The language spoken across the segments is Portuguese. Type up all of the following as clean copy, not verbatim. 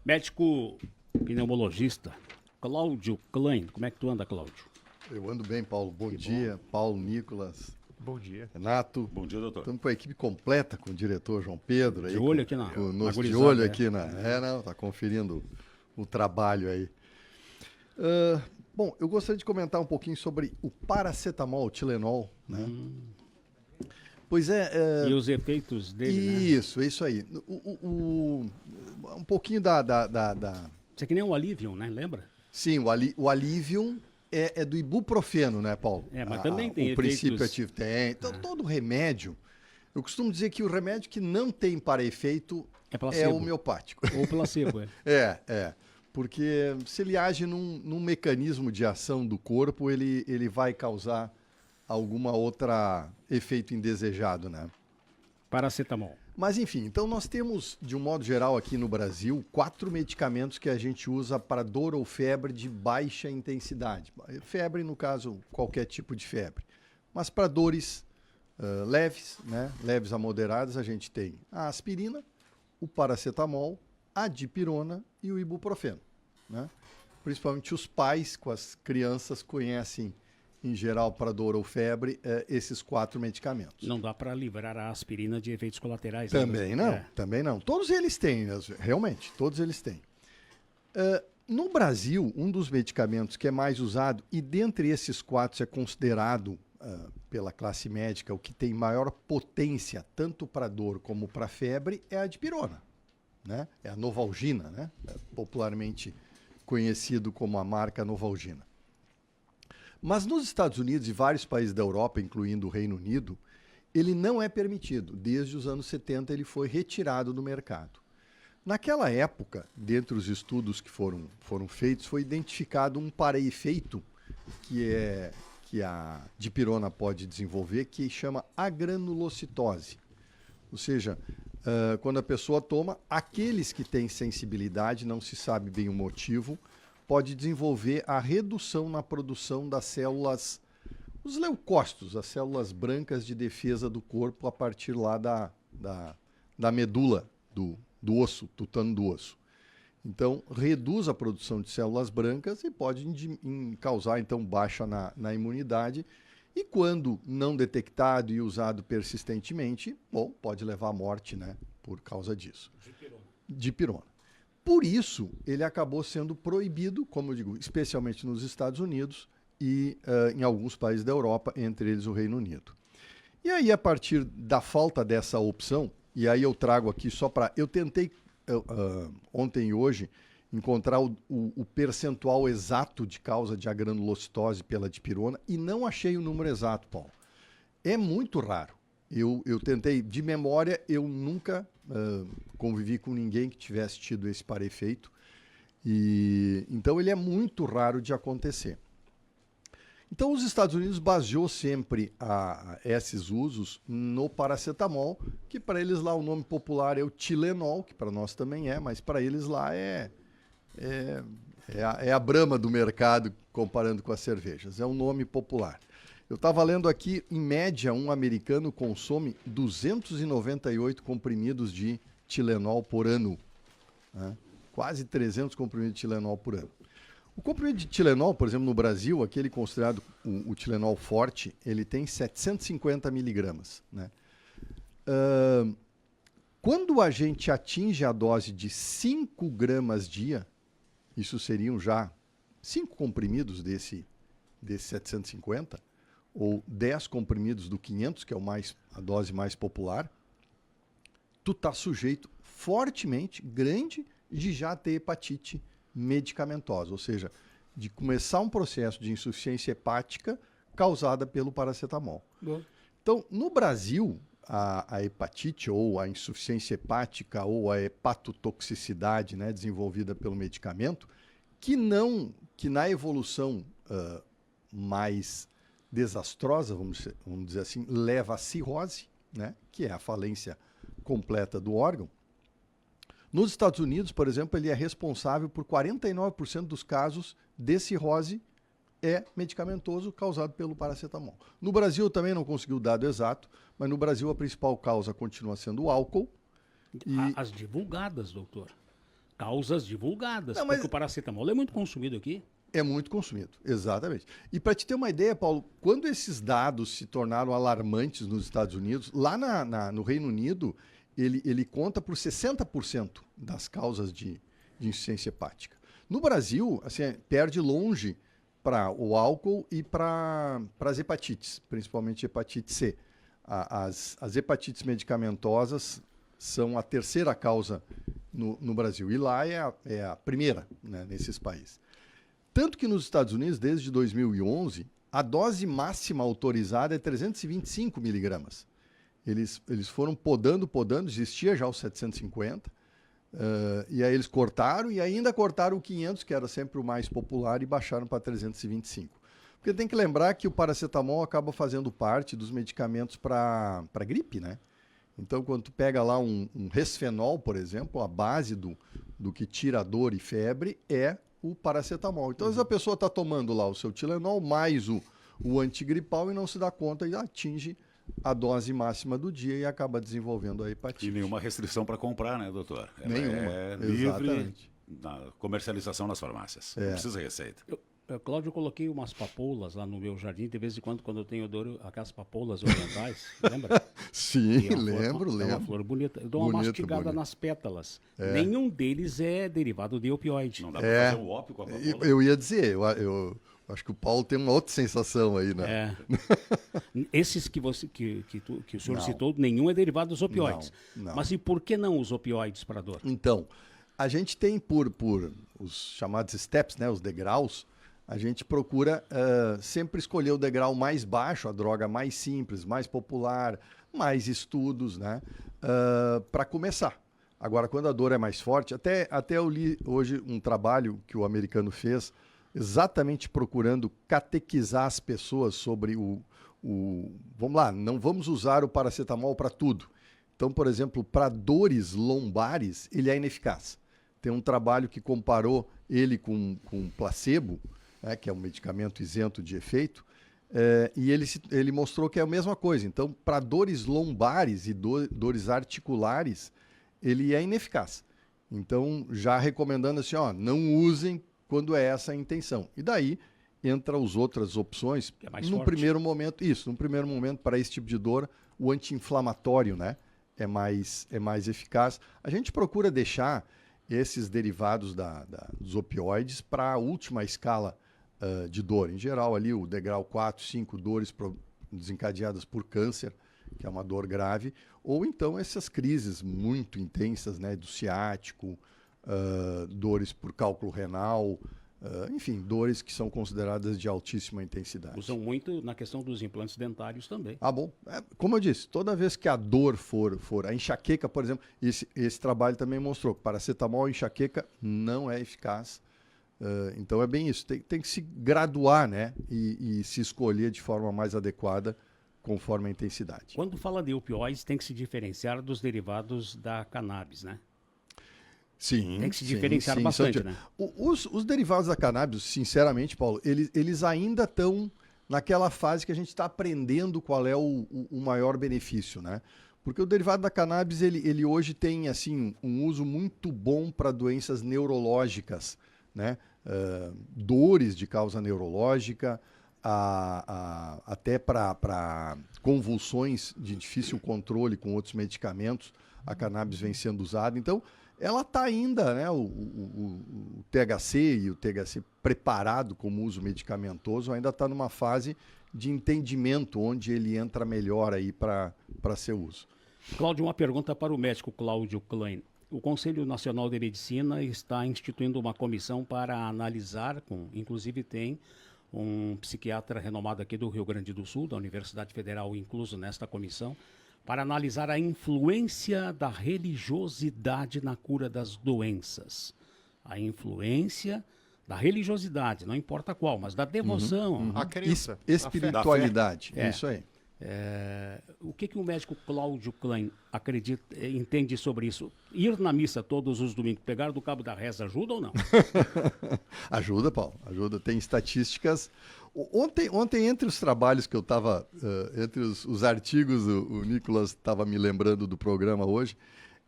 Médico pneumologista, Cláudio Klein. Como é que tu anda, Cláudio? Eu ando bem, Paulo. Bom Que dia. bom. Paulo, Nicolas, Bom dia. Renato. Bom dia, doutor. Estamos com a equipe completa, com o diretor João Pedro. De aí, olho com, aqui na- com, na nos de gurizada, olho é. aqui na... não, tá conferindo o trabalho aí. Bom, eu gostaria de comentar um pouquinho sobre o paracetamol, o Tilenol, né? Pois é... E os efeitos dele, né? Isso aí. Um pouquinho da... Isso é que nem o Alivium, né? Lembra? Sim, o Alivium é do ibuprofeno, né, Paulo? É, mas também tem o princípio efeitos- ativo tem. Então, todo remédio, eu costumo dizer que o remédio que não tem para efeito É placebo. homeopático. Ou placebo, é. É. Porque se ele age num mecanismo de ação do corpo, ele vai causar alguma outra efeito indesejado, né? Paracetamol. Mas enfim, então nós temos, de um modo geral aqui no Brasil, 4 medicamentos que a gente usa para dor ou febre de baixa intensidade. Febre, no caso, qualquer tipo de febre. Mas para dores leves, né, leves a moderadas, a gente tem a aspirina, o paracetamol, a dipirona e o ibuprofeno, né? Principalmente os pais com as crianças conhecem, em geral, para dor ou febre, esses 4 medicamentos. Não dá para livrar a aspirina de efeitos colaterais. Também né? não, É. também não. Todos eles têm, realmente, todos eles têm. No Brasil, um dos medicamentos que é mais usado, e dentre esses 4 é considerado pela classe médica o que tem maior potência, tanto para dor como para febre, é a dipirona, né? É a Novalgina, né? É popularmente conhecido como a marca Novalgina. Mas nos Estados Unidos e vários países da Europa, incluindo o Reino Unido, ele não é permitido. Desde os anos 70 ele foi retirado do mercado. Naquela época, dentre os estudos que foram feitos, foi identificado um para-efeito que a dipirona pode desenvolver, que chama agranulocitose. Ou seja, quando a pessoa toma, aqueles que têm sensibilidade, não se sabe bem o motivo, pode desenvolver a redução na produção das células, os leucócitos, as células brancas de defesa do corpo a partir lá da medula, do osso, tutano do osso. Então, reduz a produção de células brancas e pode causar, então, baixa na imunidade. E quando não detectado e usado persistentemente, bom, pode levar à morte, né, por causa disso. Dipirona. Por isso, ele acabou sendo proibido, como eu digo, especialmente nos Estados Unidos e em alguns países da Europa, entre eles o Reino Unido. E aí, a partir da falta dessa opção, e aí eu trago aqui só para... Eu tentei, ontem e hoje, encontrar o percentual exato de causa de agranulocitose pela dipirona e não achei o número exato, Paulo. É muito raro. Eu tentei, de memória, eu nunca convivi com ninguém que tivesse tido esse para-efeito. Então, ele é muito raro de acontecer. Então, os Estados Unidos baseou sempre esses usos no paracetamol, que para eles lá o nome popular é o Tilenol, que para nós também é, mas para eles lá é a Brahma do mercado, comparando com as cervejas. É um nome popular. Eu estava lendo aqui, em média, um americano consome 298 comprimidos de Tilenol por ano, né? Quase 300 comprimidos de Tilenol por ano. O comprimido de Tilenol, por exemplo, no Brasil, aquele considerado o Tilenol forte, ele tem 750 miligramas, né? Quando a gente atinge a dose de 5 gramas dia, isso seriam já 5 comprimidos desse 750, ou 10 comprimidos do 500, que é a dose mais popular, tu tá sujeito fortemente, grande, de já ter hepatite medicamentosa, ou seja, de começar um processo de insuficiência hepática causada pelo paracetamol. Bom. Então, no Brasil, a hepatite ou a insuficiência hepática ou a hepatotoxicidade, né, desenvolvida pelo medicamento, que na evolução mais desastrosa, vamos dizer assim, leva à cirrose, né, que é a falência completa do órgão. Nos Estados Unidos, por exemplo, ele é responsável por 49% dos casos de cirrose medicamentoso causado pelo paracetamol. No Brasil eu também não consegui o dado exato, mas no Brasil a principal causa continua sendo o álcool. As divulgadas, doutor. causas divulgadas, Não, mas- porque o paracetamol é muito consumido aqui. É muito consumido, exatamente. E para te ter uma ideia, Paulo, quando esses dados se tornaram alarmantes nos Estados Unidos, lá no Reino Unido, ele conta por 60% das causas de insuficiência hepática. No Brasil, assim, perde longe para o álcool e para as hepatites, principalmente hepatite C. As hepatites medicamentosas são a terceira causa no Brasil, e lá é a primeira, né, nesses países. Tanto que nos Estados Unidos, desde 2011, a dose máxima autorizada é 325 miligramas. Eles foram podando, existia já o 750, e aí eles cortaram, e ainda cortaram o 500, que era sempre o mais popular, e baixaram para 325. Porque tem que lembrar que o paracetamol acaba fazendo parte dos medicamentos para gripe, né? Então, quando tu pega lá um Resfenol, por exemplo, a base do que tira dor e febre é o paracetamol. Então, às vezes a pessoa está tomando lá o seu Tilenol mais o antigripal e não se dá conta e atinge a dose máxima do dia e acaba desenvolvendo a hepatite. E nenhuma restrição para comprar, né, doutor? Ela Nenhuma, é livre exatamente. na comercialização nas farmácias. Não precisa receita. Cláudio, eu coloquei umas papoulas lá no meu jardim, de vez em quando eu tenho dor, aquelas papoulas orientais, lembra? Sim, E é uma lembro. É uma flor bonita. Eu dou uma Bonito, mastigada bonito. nas pétalas. Nenhum deles é derivado de opioide. Não dá para fazer o ópio com a papoula. Eu ia dizer, eu acho que o Paulo tem uma outra sensação aí, né? Esses que o senhor Não. citou, nenhum é derivado dos opioides. Não. Mas e por que não os opioides para dor? Então, a gente tem por os chamados steps, né, os degraus, a gente procura sempre escolher o degrau mais baixo, a droga mais simples, mais popular, mais estudos, né, para começar. Agora, quando a dor é mais forte, até eu li hoje um trabalho que o americano fez, exatamente procurando catequizar as pessoas sobre vamos lá, não vamos usar o paracetamol para tudo. Então, por exemplo, para dores lombares, ele é ineficaz. Tem um trabalho que comparou ele com placebo, né, que é um medicamento isento de efeito, e ele mostrou que é a mesma coisa. Então, para dores lombares e dores articulares, ele é ineficaz. Então, já recomendando assim, não usem quando é essa a intenção. E daí entra as outras opções. Que é mais num forte. primeiro momento, para esse tipo de dor, o anti-inflamatório, né, é mais eficaz. A gente procura deixar esses derivados dos opioides para a última escala de dor. Em geral, ali o degrau 4, 5 dores desencadeadas por câncer, que é uma dor grave, ou então essas crises muito intensas, né, do ciático, dores por cálculo renal, enfim, dores que são consideradas de altíssima intensidade. Usam muito na questão dos implantes dentários também. Ah, bom. Como eu disse, toda vez que a dor for a enxaqueca, por exemplo, esse trabalho também mostrou que paracetamol e enxaqueca não é eficaz. Então é bem isso. Tem que se graduar, né? E se escolher de forma mais adequada conforme a intensidade. Quando fala de opioides, tem que se diferenciar dos derivados da cannabis, né? Sim. Tem que se diferenciar bastante, né? Os derivados da cannabis, sinceramente, Paulo, eles ainda estão naquela fase que a gente está aprendendo qual é o maior benefício, né? Porque o derivado da cannabis, ele hoje tem, assim, um uso muito bom para doenças neurológicas, né? Dores de causa neurológica, até para convulsões de difícil controle com outros medicamentos, a cannabis vem sendo usada. Então, ela está ainda, né, o THC e o THC preparado como uso medicamentoso ainda está numa fase de entendimento onde ele entra melhor aí para seu uso. Cláudio, uma pergunta para o médico Cláudio Klein. O Conselho Nacional de Medicina está instituindo uma comissão para analisar, inclusive tem um psiquiatra renomado aqui do Rio Grande do Sul, da Universidade Federal, incluso nesta comissão, para analisar a influência da religiosidade na cura das doenças. A influência da religiosidade, não importa qual, mas da devoção. A crença. Espiritualidade, É. isso aí. O que o médico Cláudio Klein entende sobre isso? Ir na missa todos os domingos, pegar do cabo da reza, ajuda ou não? Ajuda, Paulo, ajuda. Tem estatísticas. Ontem entre os trabalhos que eu estava, entre os artigos, o Nicolas estava me lembrando do programa hoje,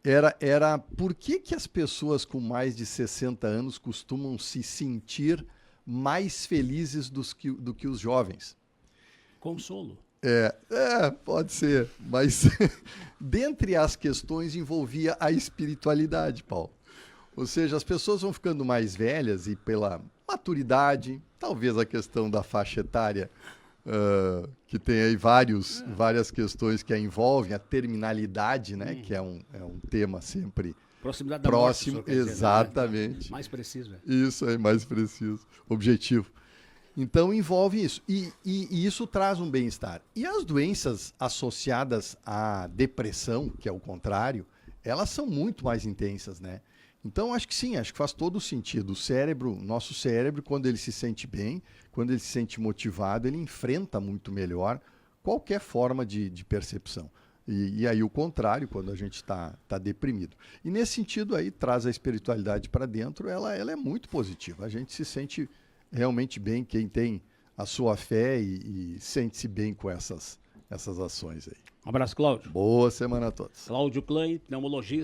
Era por que as pessoas com mais de 60 anos costumam se sentir mais felizes do que os jovens? Consolo. Pode ser, mas dentre as questões envolvia a espiritualidade, Paulo. Ou seja, as pessoas vão ficando mais velhas e pela maturidade, talvez a questão da faixa etária, que tem aí várias questões que a envolvem, a terminalidade, né, que é um tema sempre Proximidade da próximo, morte, o senhor quer dizer, exatamente. né? Mais preciso. Isso aí, mais preciso, objetivo. Então envolve isso. E isso traz um bem-estar. E as doenças associadas à depressão, que é o contrário, elas são muito mais intensas, né? Então acho que sim, acho que faz todo sentido. Nosso cérebro, quando ele se sente bem, quando ele se sente motivado, ele enfrenta muito melhor qualquer forma de percepção. E aí o contrário, quando a gente está deprimido. E nesse sentido aí, traz a espiritualidade para dentro, ela é muito positiva. A gente se sente realmente bem, quem tem a sua fé e sente-se bem com essas ações aí. Um abraço, Cláudio. Boa semana a todos. Cláudio Klein, pneumologista.